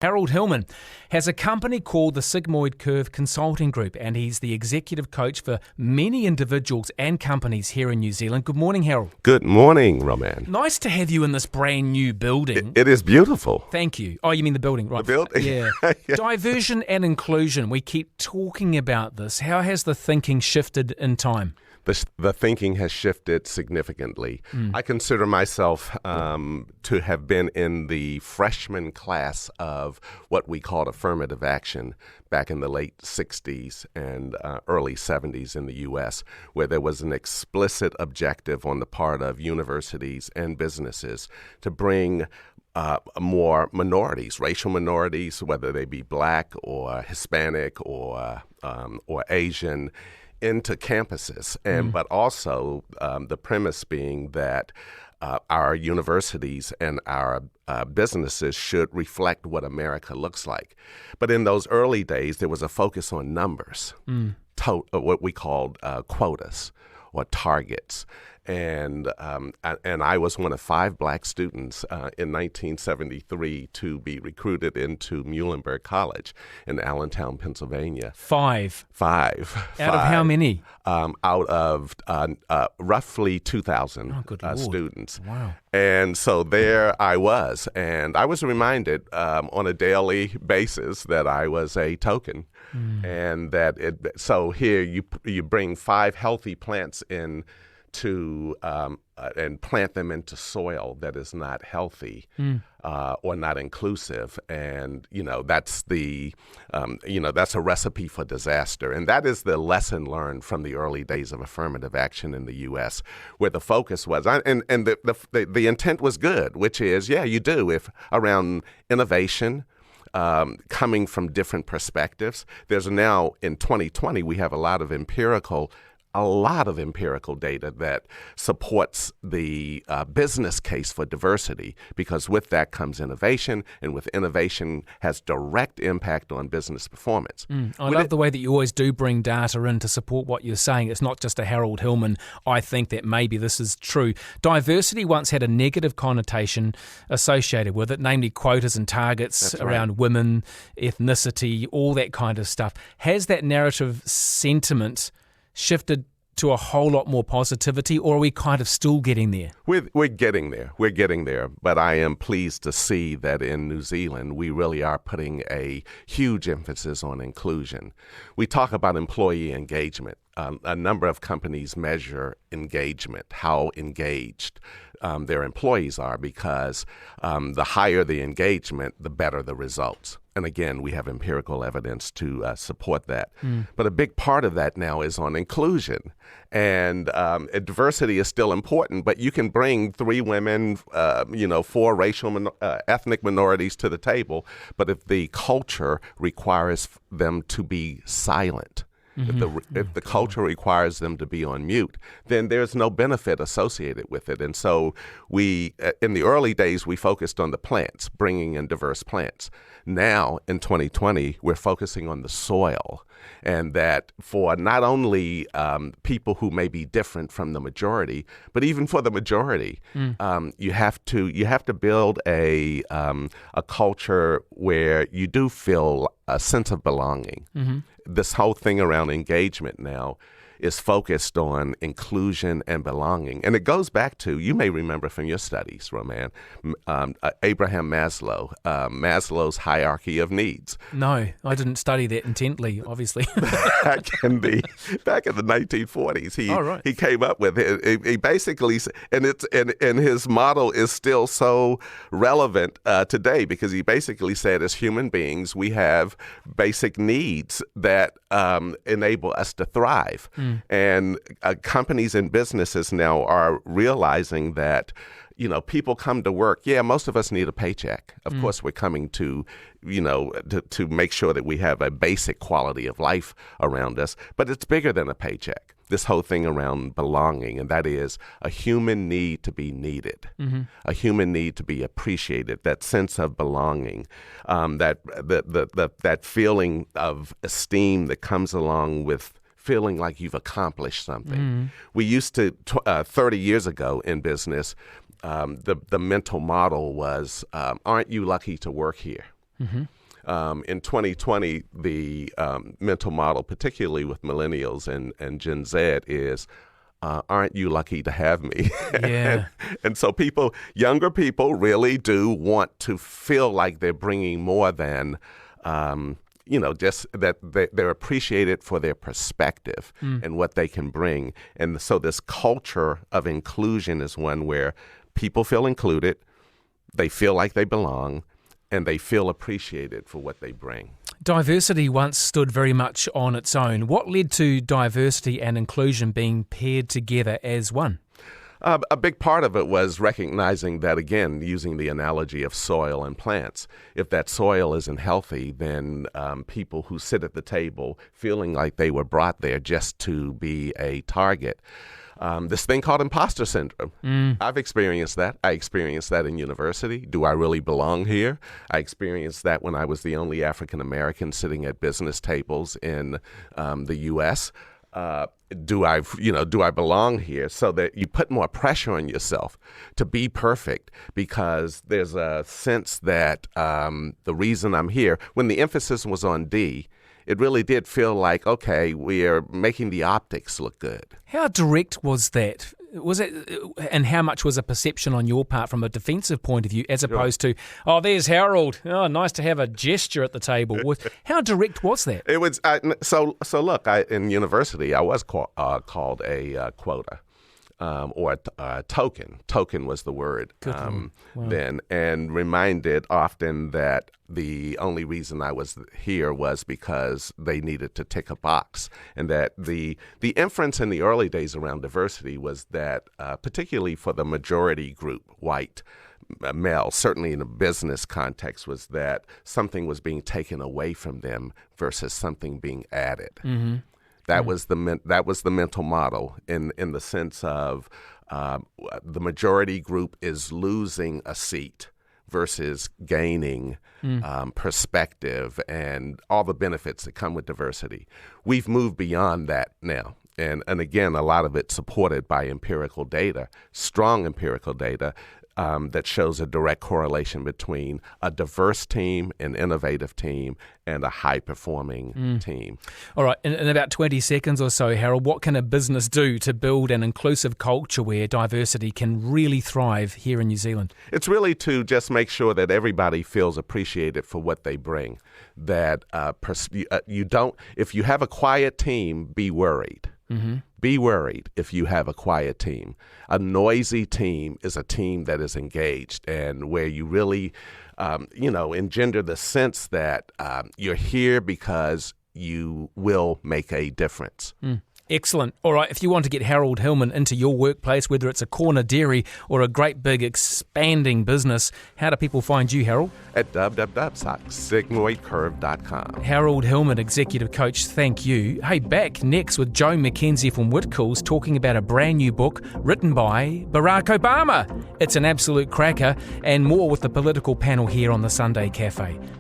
Harold Hillman has a company called the Sigmoid Curve Consulting Group, and he's the executive coach for many individuals and companies here in New Zealand. Good morning, Harold. Good morning, Roman. Nice to have you in this brand new building. It is beautiful. Thank you. Oh, you mean the building, right? The building? Yeah. Yeah. Diversion and inclusion. We keep talking about this. How has the thinking shifted in time? The thinking has shifted significantly. I consider myself to have been in the freshman class of what we called affirmative action back in the late 60s and early 70s in the U.S., where there was an explicit objective on the part of universities and businesses to bring more minorities, racial minorities, whether they be Black or Hispanic or Asian, into campuses, but also the premise being that our universities and our businesses should reflect what America looks like. But in those early days, there was a focus on numbers, what we called quotas or targets. And I was one of 5 Black students in 1973 to be recruited into Muhlenberg College in Allentown, Pennsylvania. Five. Five. Out of how many? Out of roughly 2,000 students. Wow. And so there I was. And I was reminded on a daily basis that I was a token. And that so here you bring 5 healthy plants in to and plant them into soil that is not healthy or not inclusive, and that's that's a recipe for disaster. And that is the lesson learned from the early days of affirmative action in the U.S., where the focus was, and the intent was good, which is you do if around innovation. Coming from different perspectives. There's now, in 2020, we have a lot of empirical data that supports the business case for diversity, because with that comes innovation, and with innovation has direct impact on business performance. I love the way that you always do bring data in to support what you're saying. It's not just a Harold Hillman, I think that maybe this is true. Diversity once had a negative connotation associated with it, namely quotas and targets around women, ethnicity, all that kind of stuff. Has that narrative sentiment shifted to a whole lot more positivity, or are we kind of still getting there? We're getting there. We're getting there. But I am pleased to see that in New Zealand, we really are putting a huge emphasis on inclusion. We talk about employee engagement. A number of companies measure engagement, how engaged their employees are, because the higher the engagement, the better the results. And again, we have empirical evidence to support that. But a big part of that now is on inclusion. And diversity is still important, but you can bring 3 women, 4 racial ethnic minorities to the table. But if the culture requires them to be silent, if the culture requires them to be on mute, then there's no benefit associated with it. And so we, in the early days, we focused on the plants, bringing in diverse plants. Now, in 2020, we're focusing on the soil, and that for not only people who may be different from the majority, but even for the majority, you have to build a culture where you do feel a sense of belonging. This whole thing around engagement now is focused on inclusion and belonging. And it goes back to, you may remember from your studies, Roman, Abraham Maslow, Maslow's hierarchy of needs. No, I didn't study that intently, obviously. back in the 1940s, he came up with it. He basically, and his model is still so relevant today, because he basically said, as human beings, we have basic needs that enable us to thrive. And companies and businesses now are realizing that, people come to work. Yeah, most of us need a paycheck. Of course, we're coming to, to make sure that we have a basic quality of life around us. But it's bigger than a paycheck. This whole thing around belonging, and that is a human need to be needed, a human need to be appreciated, that sense of belonging, that feeling of esteem that comes along with feeling like you've accomplished something. We used to, 30 years ago in business, the mental model was, aren't you lucky to work here? In 2020, the mental model, particularly with millennials and Gen Z, is aren't you lucky to have me? Yeah. and so younger people really do want to feel like they're bringing more than, just that they're appreciated for their perspective and what they can bring. And so this culture of inclusion is one where people feel included, they feel like they belong, and they feel appreciated for what they bring. Diversity once stood very much on its own. What led to diversity and inclusion being paired together as one? A big part of it was recognizing that, again, using the analogy of soil and plants, if that soil isn't healthy, then people who sit at the table feeling like they were brought there just to be a target. This thing called imposter syndrome. I've experienced that. I experienced that in university. Do I really belong here? I experienced that when I was the only African American sitting at business tables in the U.S. Do I belong here? So that you put more pressure on yourself to be perfect, because there's a sense that the reason I'm here, when the emphasis was on D, it really did feel like, okay, we're making the optics look good. How direct was that? Was it, and how much was a perception on your part from a defensive point of view, as opposed to, oh, there's Harold. Oh, nice to have a gesture at the table. How direct was that? It was so. Look, in university, I was called a quota. Or a token. Token was the word then, and reminded often that the only reason I was here was because they needed to tick a box, and that the inference in the early days around diversity was that, particularly for the majority group, white male, certainly in a business context, was that something was being taken away from them versus something being added. Mm-hmm. That was the mental model in the sense of the majority group is losing a seat versus gaining perspective and all the benefits that come with diversity. We've moved beyond that now. And again, a lot of it supported by empirical data, strong empirical data, that shows a direct correlation between a diverse team, an innovative team, and a high-performing team. All right, in about 20 seconds or so, Harold, what can a business do to build an inclusive culture where diversity can really thrive here in New Zealand? It's really to just make sure that everybody feels appreciated for what they bring. That if you have a quiet team, be worried. Mm-hmm. Be worried if you have a quiet team. A noisy team is a team that is engaged and where you really, engender the sense that you're here because you will make a difference. Excellent. All right, if you want to get Harold Hillman into your workplace, whether it's a corner dairy or a great big expanding business, how do people find you, Harold? At www.sigmoidcurve.com. Harold Hillman, Executive Coach, thank you. Hey, back next with Joe McKenzie from Whitcoulls talking about a brand new book written by Barack Obama. It's an absolute cracker, and more with the political panel here on the Sunday Cafe. Good